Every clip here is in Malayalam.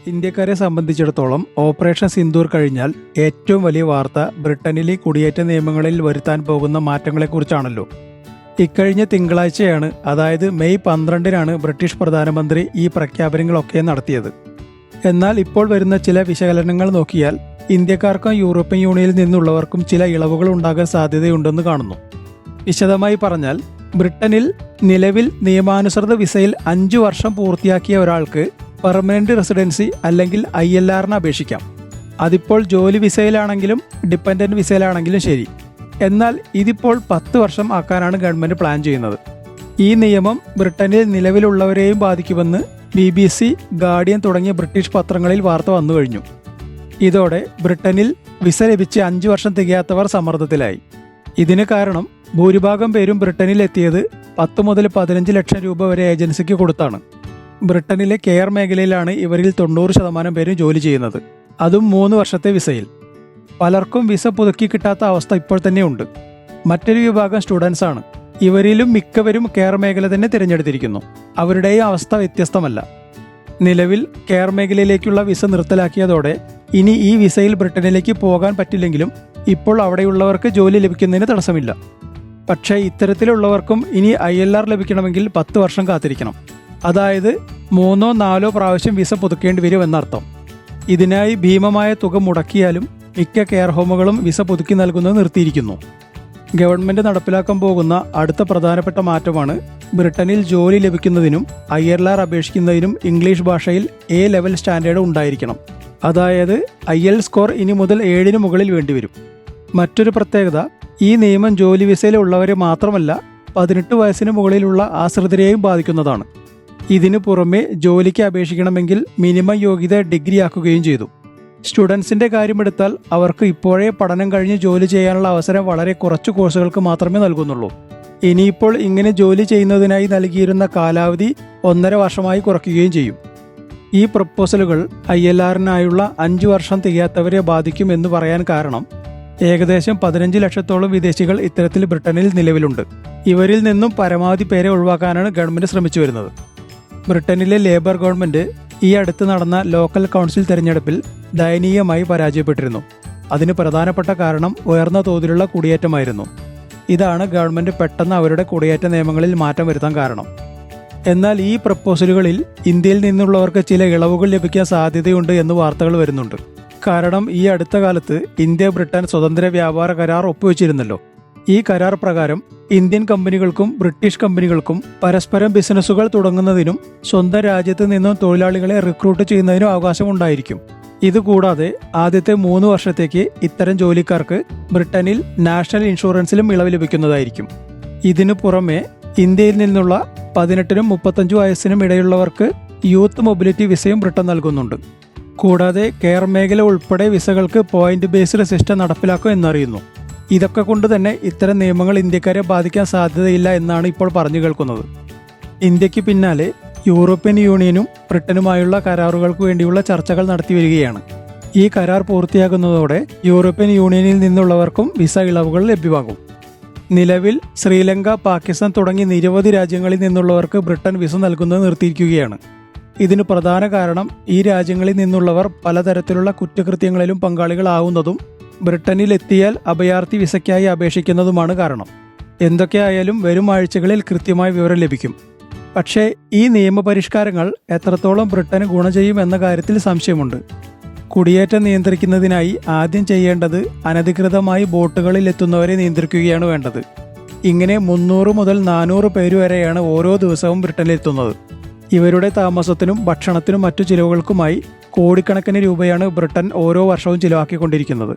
ഇന്ത്യക്കാരെ സംബന്ധിച്ചിടത്തോളം ഓപ്പറേഷൻ സിന്ദൂർ കഴിഞ്ഞാൽ ഏറ്റവും വലിയ വാർത്ത ബ്രിട്ടനിലെ കുടിയേറ്റ നിയമങ്ങളിൽ വരുത്താൻ പോകുന്ന മാറ്റങ്ങളെക്കുറിച്ചാണല്ലോ. ഇക്കഴിഞ്ഞ തിങ്കളാഴ്ചയാണ്, അതായത് മെയ് 12-നാണ് ബ്രിട്ടീഷ് പ്രധാനമന്ത്രി ഈ പ്രഖ്യാപനങ്ങളൊക്കെ നടത്തിയത്. എന്നാൽ ഇപ്പോൾ വരുന്ന ചില വിശകലനങ്ങൾ നോക്കിയാൽ ഇന്ത്യക്കാർക്കും യൂറോപ്യൻ യൂണിയനിൽ നിന്നുള്ളവർക്കും ചില ഇളവുകൾ ഉണ്ടാകാൻ സാധ്യതയുണ്ടെന്ന് കാണുന്നു. വിശദമായി പറഞ്ഞാൽ, ബ്രിട്ടനിൽ നിലവിൽ നിയമാനുസൃത വിസയിൽ 5 വർഷം പൂർത്തിയാക്കിയ ഒരാൾക്ക് പെർമനന്റ് റെസിഡൻസി അല്ലെങ്കിൽ ILRന് അപേക്ഷിക്കാം. അതിപ്പോൾ ജോലി വിസയിലാണെങ്കിലും ഡിപ്പെൻഡന്റ് വിസയിലാണെങ്കിലും ശരി. എന്നാൽ ഇതിപ്പോൾ 10 വർഷം ആക്കാനാണ് ഗവൺമെന്റ് പ്ലാൻ ചെയ്യുന്നത്. ഈ നിയമം ബ്രിട്ടനിൽ നിലവിലുള്ളവരെയും ബാധിക്കുമെന്ന് BBC, ഗാർഡിയൻ തുടങ്ങിയ ബ്രിട്ടീഷ് പത്രങ്ങളിൽ വാർത്ത വന്നു കഴിഞ്ഞു. ഇതോടെ ബ്രിട്ടനിൽ വിസ ലഭിച്ച് 5 വർഷം തികയാത്തവർ സമ്മർദ്ദത്തിലായി. ഇതിന് കാരണം ഭൂരിഭാഗം പേരും ബ്രിട്ടനിൽ എത്തിയത് 10 മുതൽ 15 ലക്ഷം രൂപ വരെ ഏജൻസിക്ക് കൊടുത്താണ്. ബ്രിട്ടനിലെ കെയർ മേഖലയിലാണ് ഇവരിൽ 90% പേരും ജോലി ചെയ്യുന്നത്, അതും 3 വർഷത്തെ വിസയിൽ. പലർക്കും വിസ പുതുക്കി കിട്ടാത്ത അവസ്ഥ ഇപ്പോൾ തന്നെ ഉണ്ട്. മറ്റൊരു വിഭാഗം സ്റ്റുഡൻസ് ആണ്. ഇവരിലും മിക്കവരും കെയർ മേഖല തന്നെ തിരഞ്ഞെടുത്തിരിക്കുന്നു. അവരുടെയും അവസ്ഥ വ്യത്യസ്തമല്ല. നിലവിൽ കെയർ മേഖലയിലേക്കുള്ള വിസ നിർത്തലാക്കിയതോടെ ഇനി ഈ വിസയിൽ ബ്രിട്ടനിലേക്ക് പോകാൻ പറ്റില്ലെങ്കിലും ഇപ്പോൾ അവിടെയുള്ളവർക്ക് ജോലി ലഭിക്കുന്നതിന് തടസ്സമില്ല. പക്ഷേ ഇത്തരത്തിലുള്ളവർക്കും ഇനി ILR ലഭിക്കണമെങ്കിൽ 10 വർഷം കാത്തിരിക്കണം. അതായത് 3-4 പ്രാവശ്യം വിസ പുതുക്കേണ്ടി വരും എന്നർത്ഥം. ഇതിനായി ഭീമമായ തുക മുടക്കിയാലും മിക്ക കെയർ ഹോമുകളും വിസ പുതുക്കി നൽകുന്നത് നിർത്തിയിരിക്കുന്നു. ഗവൺമെന്റ് നടപ്പിലാക്കാൻ പോകുന്ന അടുത്ത പ്രധാനപ്പെട്ട മാറ്റമാണ് ബ്രിട്ടനിൽ ജോലി ലഭിക്കുന്നതിനും ILR അപേക്ഷിക്കുന്നതിനും ഇംഗ്ലീഷ് ഭാഷയിൽ A ലെവൽ സ്റ്റാൻഡേർഡ് ഉണ്ടായിരിക്കണം. അതായത് IELTS സ്കോർ ഇനി മുതൽ 7-ന് മുകളിൽ വേണ്ടിവരും. മറ്റൊരു പ്രത്യേകത, ഈ നിയമം ജോലി വിസയിൽ ഉള്ളവരെ മാത്രമല്ല 18 വയസ്സിന് മുകളിലുള്ള ആശ്രിതരെയും ബാധിക്കുന്നതാണ്. ഇതിനു പുറമെ ജോലിക്ക് അപേക്ഷിക്കണമെങ്കിൽ മിനിമം യോഗ്യത ഡിഗ്രി ആക്കുകയും ചെയ്തു. സ്റ്റുഡൻസിന്റെ കാര്യമെടുത്താൽ അവർക്ക് ഇപ്പോഴേ പഠനം കഴിഞ്ഞ് ജോലി ചെയ്യാനുള്ള അവസരം വളരെ കുറച്ച് കോഴ്സുകൾക്ക് മാത്രമേ നൽകുന്നുള്ളൂ. ഇനിയിപ്പോൾ ഇങ്ങനെ ജോലി ചെയ്യുന്നതിനായി നൽകിയിരുന്ന കാലാവധി 1.5 വർഷമായി കുറയ്ക്കുകയും ചെയ്യും. ഈ പ്രപ്പോസലുകൾ ILRനായുള്ള 5 വർഷം തികയാത്തവരെ ബാധിക്കും എന്ന് പറയാൻ കാരണം, ഏകദേശം 15 ലക്ഷത്തോളം വിദേശികൾ ഇത്തരത്തിൽ ബ്രിട്ടനിൽ നിലവിലുണ്ട്. ഇവരിൽ നിന്നും പരമാവധി പേരെ ഒഴിവാക്കാനാണ് ഗവൺമെന്റ് ശ്രമിച്ചു വരുന്നത്. ബ്രിട്ടനിലെ ലേബർ ഗവൺമെന്റ് ഈ അടുത്ത് നടന്ന ലോക്കൽ കൗൺസിൽ തെരഞ്ഞെടുപ്പിൽ ദയനീയമായി പരാജയപ്പെട്ടിരുന്നു. അതിന് പ്രധാനപ്പെട്ട കാരണം ഉയർന്ന തോതിലുള്ള കുടിയേറ്റമായിരുന്നു. ഇതാണ് ഗവൺമെന്റ് പെട്ടെന്ന് അവരുടെ കുടിയേറ്റ നിയമങ്ങളിൽ മാറ്റം വരുത്താൻ കാരണം. എന്നാൽ ഈ പ്രപ്പോസലുകളിൽ ഇന്ത്യയിൽ നിന്നുള്ളവർക്ക് ചില ഇളവുകൾ ലഭിക്കാൻ സാധ്യതയുണ്ട് എന്ന് വാർത്തകൾ വരുന്നുണ്ട്. കാരണം ഈ അടുത്ത കാലത്ത് ഇന്ത്യ ബ്രിട്ടൻ സ്വതന്ത്ര വ്യാപാര കരാർ ഒപ്പുവെച്ചിരുന്നല്ലോ. ഈ കരാർ പ്രകാരം ഇന്ത്യൻ കമ്പനികൾക്കും ബ്രിട്ടീഷ് കമ്പനികൾക്കും പരസ്പരം ബിസിനസ്സുകൾ തുടങ്ങുന്നതിനും സ്വന്തം രാജ്യത്ത് നിന്നും തൊഴിലാളികളെ റിക്രൂട്ട് ചെയ്യുന്നതിനും അവകാശമുണ്ടായിരിക്കും. ഇതുകൂടാതെ ആദ്യത്തെ 3 വർഷത്തേക്ക് ഇത്തരം ജോലിക്കാർക്ക് ബ്രിട്ടനിൽ നാഷണൽ ഇൻഷുറൻസിലും ഇളവ് ലഭിക്കുന്നതായിരിക്കും. ഇതിനു പുറമെ ഇന്ത്യയിൽ നിന്നുള്ള 18-നും 35 വയസ്സിനും ഇടയുള്ളവർക്ക് യൂത്ത് മൊബിലിറ്റി വിസയും ബ്രിട്ടൻ നൽകുന്നുണ്ട്. കൂടാതെ കെയർ മേഖല ഉൾപ്പെടെ വിസകൾക്ക് പോയിന്റ് ബേസ്ഡ് സിസ്റ്റം നടപ്പിലാക്കും എന്നറിയുന്നു. ഇതൊക്കെ കൊണ്ട് തന്നെ ഇത്തരം നിയമങ്ങൾ ഇന്ത്യക്കാരെ ബാധിക്കാൻ സാധ്യതയില്ല എന്നാണ് ഇപ്പോൾ പറഞ്ഞു കേൾക്കുന്നത്. ഇന്ത്യക്ക് പിന്നാലെ യൂറോപ്യൻ യൂണിയനും ബ്രിട്ടനുമായുള്ള കരാറുകൾക്ക് വേണ്ടിയുള്ള ചർച്ചകൾ നടത്തി വരികയാണ്. ഈ കരാർ പൂർത്തിയാകുന്നതോടെ യൂറോപ്യൻ യൂണിയനിൽ നിന്നുള്ളവർക്കും വിസ ഇളവുകൾ ലഭ്യമാകും. നിലവിൽ ശ്രീലങ്ക, പാകിസ്ഥാൻ തുടങ്ങി നിരവധി രാജ്യങ്ങളിൽ നിന്നുള്ളവർക്ക് ബ്രിട്ടൻ വിസ നൽകുന്നത് നിർത്തിയിരിക്കുകയാണ്. ഇതിന് പ്രധാന കാരണം ഈ രാജ്യങ്ങളിൽ നിന്നുള്ളവർ പലതരത്തിലുള്ള കുറ്റകൃത്യങ്ങളിലും പങ്കാളികളാവുന്നതും ബ്രിട്ടനിൽ എത്തിയാൽ അഭയാർത്ഥി വിസയ്ക്കായി അപേക്ഷിക്കുന്നതുമാണ് കാരണം. എന്തൊക്കെയായാലും വരും ആഴ്ചകളിൽ കൃത്യമായ വിവരം ലഭിക്കും. പക്ഷേ ഈ നിയമപരിഷ്കാരങ്ങൾ എത്രത്തോളം ബ്രിട്ടന് ഗുണം ചെയ്യും എന്ന കാര്യത്തിൽ സംശയമുണ്ട്. കുടിയേറ്റം നിയന്ത്രിക്കുന്നതിനായി ആദ്യം ചെയ്യേണ്ടത് അനധികൃതമായി ബോട്ടുകളിൽ എത്തുന്നവരെ നിയന്ത്രിക്കുകയാണ് വേണ്ടത്. ഇങ്ങനെ 300 മുതൽ 400 പേര് വരെയാണ് ഓരോ ദിവസവും ബ്രിട്ടനിലെത്തുന്നത്. ഇവരുടെ താമസത്തിനും ഭക്ഷണത്തിനും മറ്റു ചിലവുകൾക്കുമായി കോടിക്കണക്കിന് രൂപയാണ് ബ്രിട്ടൻ ഓരോ വർഷവും ചിലവാക്കിക്കൊണ്ടിരിക്കുന്നത്.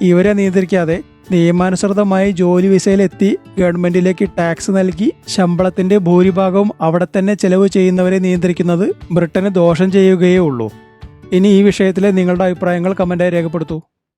ഇവരെ നിയന്ത്രിക്കാതെ നിയമാനുസൃതമായി ജോലി വിസയിലെത്തി ഗവൺമെന്റിലേക്ക് ടാക്സ് നൽകി ശമ്പളത്തിന്റെ ഭൂരിഭാഗവും അവിടെ തന്നെ ചെലവ് ചെയ്യുന്നവരെ നിയന്ത്രിക്കുന്നത് ബ്രിട്ടന് ദോഷം ചെയ്യുകയേ ഉള്ളൂ. ഇനി ഈ വിഷയത്തിലെ നിങ്ങളുടെ അഭിപ്രായങ്ങൾ കമന്റായി രേഖപ്പെടുത്തൂ.